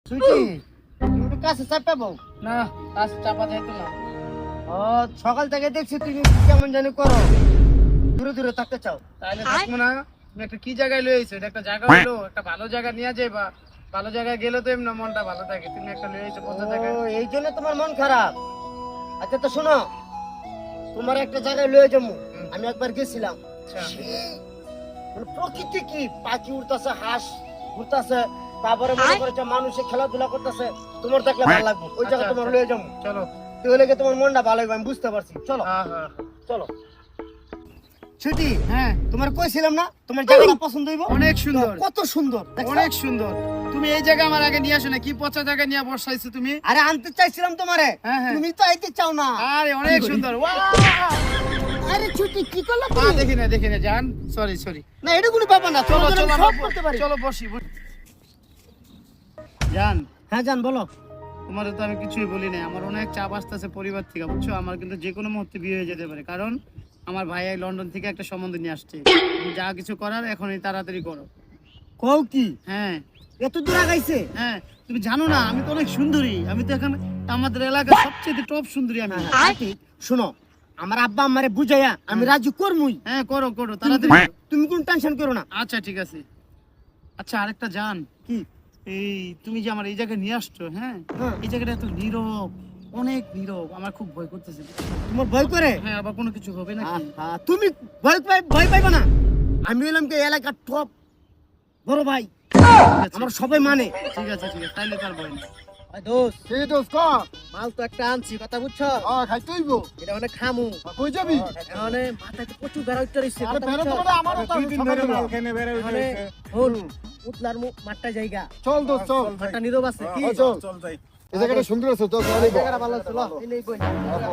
সুইটি তুমি একটু কাছে চাপাবো না কাজ চাপা যাইতো না। ও সকাল থেকে দেখছি তুমি কেমন জানি করো, দূরে দূরে থাকতে চাও। তাহলে থাকবো না। তুমি একটা কি জায়গায় লয়ে আইছো? এটা একটা জায়গা হলো, একটা ভালো জায়গা নিয়ে যাইবা। ভালো জায়গায় গেলে তো এমনি মনটা ভালো থাকে। তুমি একটা লয়ে আইছো কোন জায়গায়? ও এই জন্য তোমার মন খারাপ। আচ্ছা তো শোনো, তোমার একটা জায়গায় লয়ে যাবো। আমি একবার গেছিলাম, আচ্ছা মানে প্রকৃতি কি পাখি উড়তেছে, হাঁস উড়তেছে, তারপরে মনে করছে মানুষে খেলাধুলা করতেছে, তোমার দেখলে ভালো লাগবে। ওই জায়গা আচ্ছা, তোমার আচ্ছা। লয়ে যাবো, চলো। তাহলে কি তোমার মনটা ভালো হবে, আমি বুঝতে পারছি। চলো হ্যাঁ হ্যাঁ চলো। ছুটি, হ্যাঁ, তোমার কইছিলাম না তোমার জায়গাটা পছন্দ হইব? অনেক সুন্দর, কত সুন্দর দেখছো? অনেক সুন্দর। তুমি এই জায়গা আমার আগে নিয়ে আসো না, কি পচা জায়গা নিয়ে বসাইছো তুমি? আরে আনতে চাইছিলাম তোমারে, হ্যাঁ, হ্যাঁ। তুমি তো আইতে চাও না। আরে অনেক সুন্দর। আরে ছুটি কি করলা হ্যাঁ, তুমি? দেখি না জান, সরি সরি। না এটা কোনো ব্যাপার না, চলো চলো সব করতে পারি। চলো বসি জান। হ্যাঁ জান বলো। তোমার তো আমি কিছুই বলি নাই, আমার অনেক চাপ আসতেছে পরিবার থেকে, বুঝছো? আমার কিন্তু যে কোনো মুহূর্তে বিয়ে হয়ে যেতে পারে, কারণ আমার ভাই লন্ডন থেকে একটা সম্বন্ধ নিয়ে আসছে। তুমি যা কিছু করার এখনই তাড়াতাড়ি করো। কও কি হ্যাঁ এত দূর আগাইছে? হ্যাঁ, তুমি জানো না আমি তো অনেক সুন্দরী, আমি তো এখন আমাদের এলাকার সবচেয়ে টপ সুন্দরী আমি। শোনো, আমার আব্বা আমারে বুঝাইয়া আমি রাজি করমুই। হ্যাঁ করো করো তাড়াতাড়ি করো। তুমি কোনো টেনশন করো না। আচ্ছা ঠিক আছে। আচ্ছা আরেকটা জান, কি? এই তুমি যে আমার এই জায়গায় নিয়ে আসছো, হ্যাঁ হ্যাঁ। এই জায়গাটা এত নীরব, অনেক নীরব, আমার খুব ভয় করতেছে। তোমার ভয় করে? হ্যাঁ, আবার কোনো কিছু হবে নাকি? আহা, তুমি ভয় পাইবা না। আমি হলাম কি এলাকার টপ বড় ভাই, আমার সবাই মানে। ঠিক আছে তাইলে তার ভয় নেই। দোস্ত কি দোস্ত ক মাল তো একটা আনছি, কথা বুঝছো? খাইতে হইব এটা মানে খামু, কই যাবি মানে মাথায় প্রচুর বেড়া উঠতে রইছে। আরে বেরে তো বলে আমারও তো সকালবেলা ওখানে বেরে মানে হল উতলার মাঠটা জায়গা, চল দোস্ত চল মাঠটা নীরব আছে। কি চল চল যাই এই জায়গাটা সুন্দর আছে চল চল এই জায়গাটা ভালো আছে, ল এই নেই বই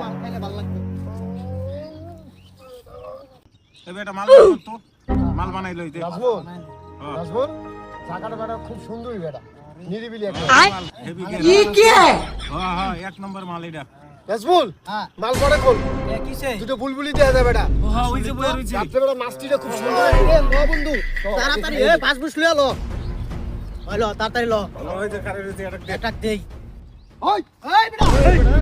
মাল খাইলে ভালো লাগবে। এবার এটা মাল বানাবো তো, মাল বানাই লই দে। নাজবুল নাজবুল জায়গাটা বেটা খুব সুন্দরই বেটা, নিরিবিলি একটা। মাল হেভি গে। হ্যাঁ এক নম্বর মাল এটা। নাজবুল হ্যাঁ মাল করে কোন এ কিসে? দুটো বুলবুলি দেয়া যায় বেটা, হ্যাঁ ওই যে বই রইছে। রাত্রে বেটা নাস্তিটা খুব সুন্দর। এ ল বন্ধু তাড়াতাড়ি, এ পাঁচ বুস লিয়া ল, হলো তাড়াতাড়ি ল, ভালো হয়েছে কারে রইছে এটা। একটা দেই। ওই এই বেটা